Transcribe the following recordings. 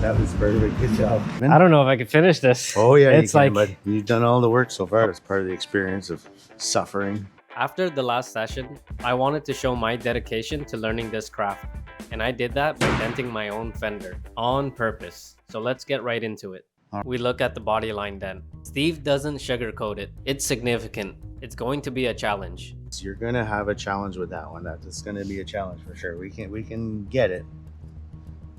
That was perfect. Good job. I don't know if I could finish this. Oh yeah, it's you can, like, but you've done all the work so far. It's part of the experience of suffering. after the last session, I wanted to show my dedication to learning this craft. And I did that by denting my own fender on purpose. So let's get right into it. We look at the body line dent. Steve doesn't sugarcoat it. It's significant. It's going to be a challenge. So you're gonna have a challenge with that one. That's gonna be a challenge for sure. We can get it.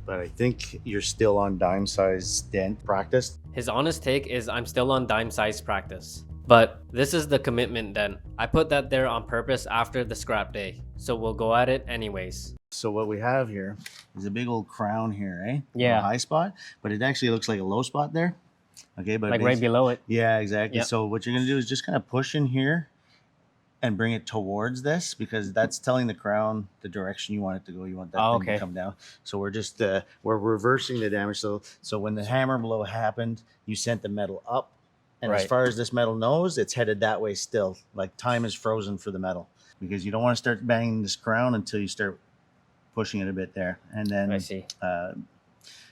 But I think you're still on dime size dent practice. His honest take is I'm still on dime size practice. But this is the commitment dent. I put that there on purpose after the scrap day. So we'll go at it anyways. So what we have here is a big old crown here, eh? Yeah. A high spot, but it actually looks like a low spot there. Okay, but Like right below it. Yeah, exactly. Yep. So what you're gonna do is just kind of push in here and bring it towards this, because that's telling the crown the direction you want it to go. You want that thing to come down. So we're just we're reversing the damage. So when the hammer blow happened, you sent the metal up, and as far as this metal knows, it's headed that way still. Like time is frozen for the metal, because you don't want to start banging this crown until you start pushing it a bit there. And then I see.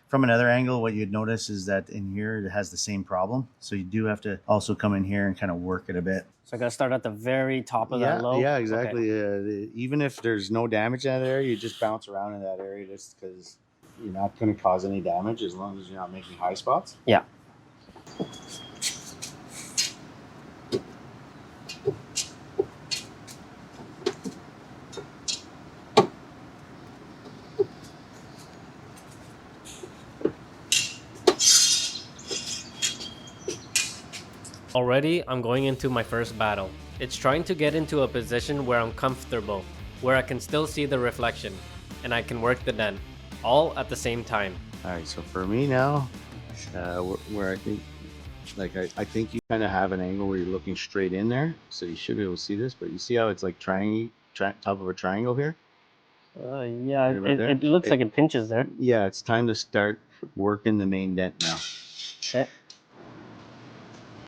From another angle, what you'd notice is that in here it has the same problem. So you do have to also come in here and kind of work it a bit. So I gotta start at the very top of that low? Yeah, exactly. Okay. Even if there's no damage in that area, you just bounce around in that area just because you're not going to cause any damage as long as you're not making high spots. Yeah. Already, I'm going into my first battle. It's trying to get into a position where I'm comfortable, where I can still see the reflection, and I can work the dent, all at the same time. All right, so for me now, where I think, like I think you kind of have an angle where you're looking straight in there, so you should be able to see this, but you see how it's like top of a triangle here? Yeah, it looks like it pinches there. Yeah, it's time to start working the main dent now. Okay.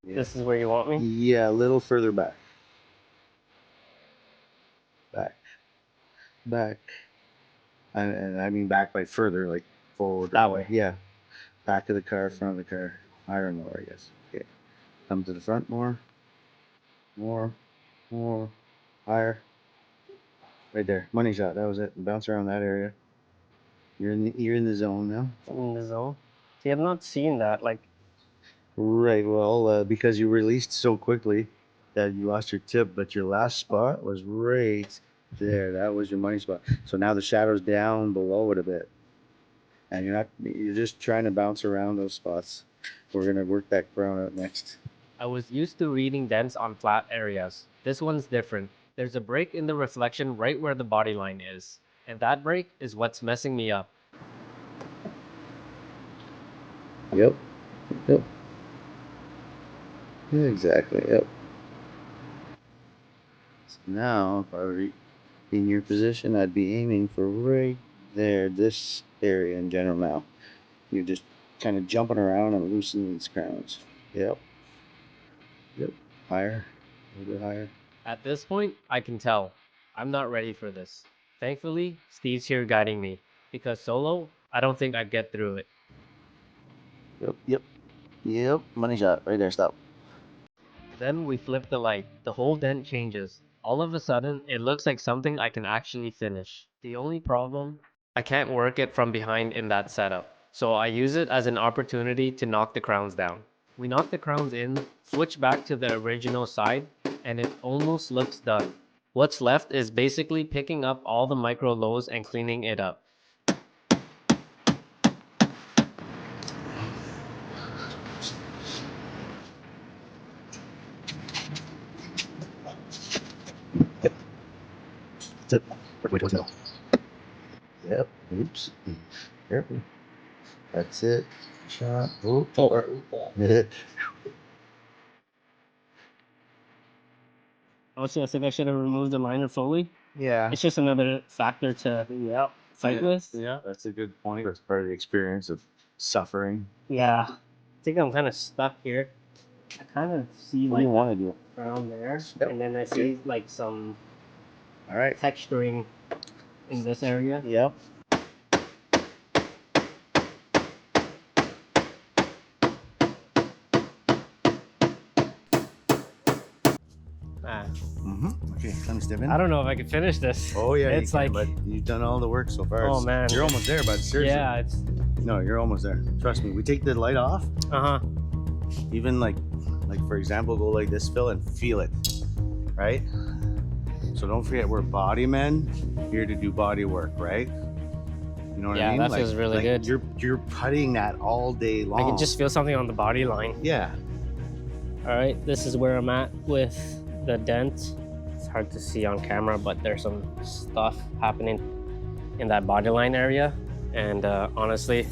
Yeah. This is where you want me? Yeah, a little further back. Back. And I mean back by further, like forward. That way. Yeah. Back of the car, front of the car. Higher and lower, I guess. Okay. Come to the front more. More. Higher. Right there. Money shot. That was it. Bounce around that area. You're in the zone now. I'm in the zone. See, I'm not seeing that. Like. Right. Well, because you released so quickly that you lost your tip, but your last spot was right there. That was your money spot. So now the shadow's down below it a bit, and you're just trying to bounce around those spots. We're gonna work that crown out next. I was used to reading dents on flat areas. This one's different. There's a break in the reflection right where the body line is, and that break is what's messing me up. Yep. Yeah, exactly. Yep. So now, if I were in your position, I'd be aiming for right there, this area in general. Now, you're just kind of jumping around and loosening these crowns. Yep. Higher. A little bit higher. At this point, I can tell I'm not ready for this. Thankfully, Steve's here guiding me, because solo, I don't think I'd get through it. Yep. Money shot. Right there. Stop. Then we flip the light. The whole dent changes. All of a sudden, it looks like something I can actually finish. The only problem, I can't work it from behind in that setup. So I use it as an opportunity to knock the crowns down. We knock the crowns in, switch back to the original side, and it almost looks done. What's left is basically picking up all the micro lows and cleaning it up. That's it. Wait, what's that? Yep. Oops. Careful. That's it. Shot. Oh. Also, I think I should have removed the liner fully. Yeah. It's just another factor to fight with. Yeah, that's a good point. That's part of the experience of suffering. Yeah. I think I'm kind of stuck here. I kind of see What do you want to do? around there, Yep. and then I see like some All right. texturing in this area. Yep. Okay, time to step in. I don't know if I can finish this. Oh yeah, it's you can, like, but you've done all the work so far. oh man, you're almost there, but seriously. Yeah, it's. No, you're almost there. Trust me. We take the light off. Even like for example, go like this, Phil, and feel it, right? So don't forget, we're body men here to do body work, right? You know what I mean? Yeah, that feels really good. You're putting that all day long. I can just feel something on the body line. Yeah. All right, this is where I'm at with the dent. It's hard to see on camera, but there's some stuff happening in that body line area. And honestly,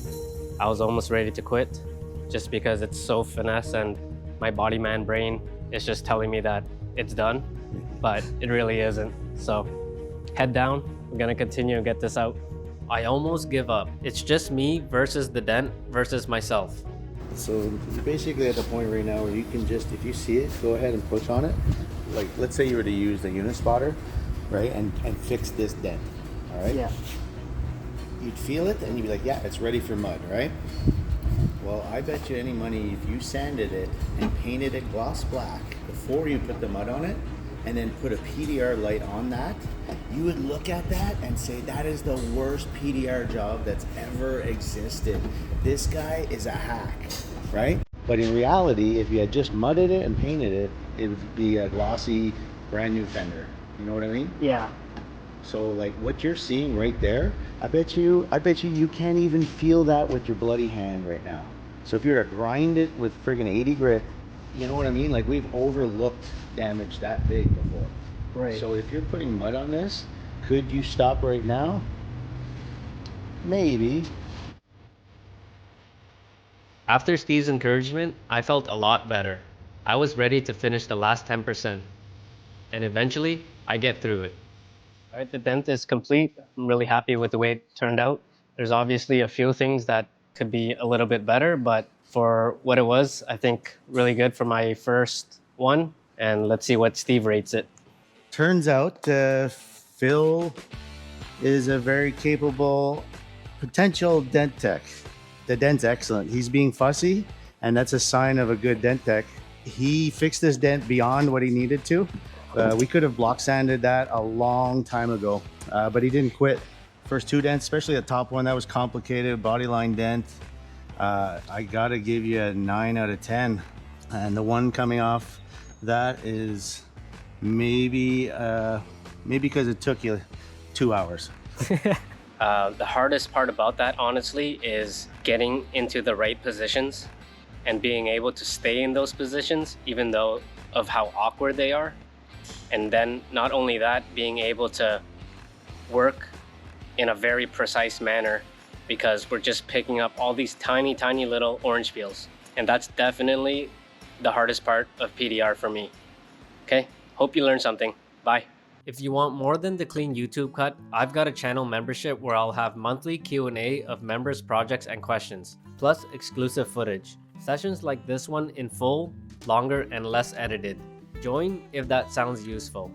I was almost ready to quit just because it's so finesse and my body man brain is just telling me that it's done, but it really isn't. So head down, we're gonna continue and get this out. I almost give up. It's just me versus the dent versus myself. So you're basically at the point right now where you can just, if you see it, go ahead and push on it. Like let's say you were to use the Unispotter, right, and fix this dent, all right? Yeah. You'd feel it and you'd be like, yeah, it's ready for mud, right? Well, I bet you any money if you sanded it and painted it gloss black before you put the mud on it and then put a PDR light on that, you would look at that and say, that is the worst PDR job that's ever existed. This guy is a hack, right? But in reality, if you had just mudded it and painted it, it would be a glossy, brand new fender. You know what I mean? Yeah. So like what you're seeing right there, I bet you you can't even feel that with your bloody hand right now. So if you were to grind it with friggin' 80 grit, you know what I mean? Like we've overlooked damage that big before. Right. So if you're putting mud on this, could you stop right now? Maybe. After Steve's encouragement, I felt a lot better. I was ready to finish the last 10%. And eventually, I get through it. All right, the dent is complete. I'm really happy with the way it turned out. There's obviously a few things that could be a little bit better, but for what it was, I think really good for my first one. And let's see what Steve rates it. Turns out Phil is a very capable potential dent tech. The dent's excellent. He's being fussy, and that's a sign of a good dent tech. He fixed this dent beyond what he needed to. We could have block sanded that a long time ago, but he didn't quit. First two dents, especially the top one, that was complicated, body line dent. I gotta give you a 9 out of 10. And the one coming off that is maybe because it took you 2 hours. The hardest part about that, honestly, is getting into the right positions and being able to stay in those positions, even though of how awkward they are. And then not only that, being able to work in a very precise manner because we're just picking up all these tiny, tiny little orange peels. And that's definitely the hardest part of PDR for me. Okay, hope you learned something. Bye. If you want more than the clean YouTube cut, I've got a channel membership where I'll have monthly Q&A of members' projects and questions, plus exclusive footage. Sessions like this one in full, longer and less edited. Join if that sounds useful.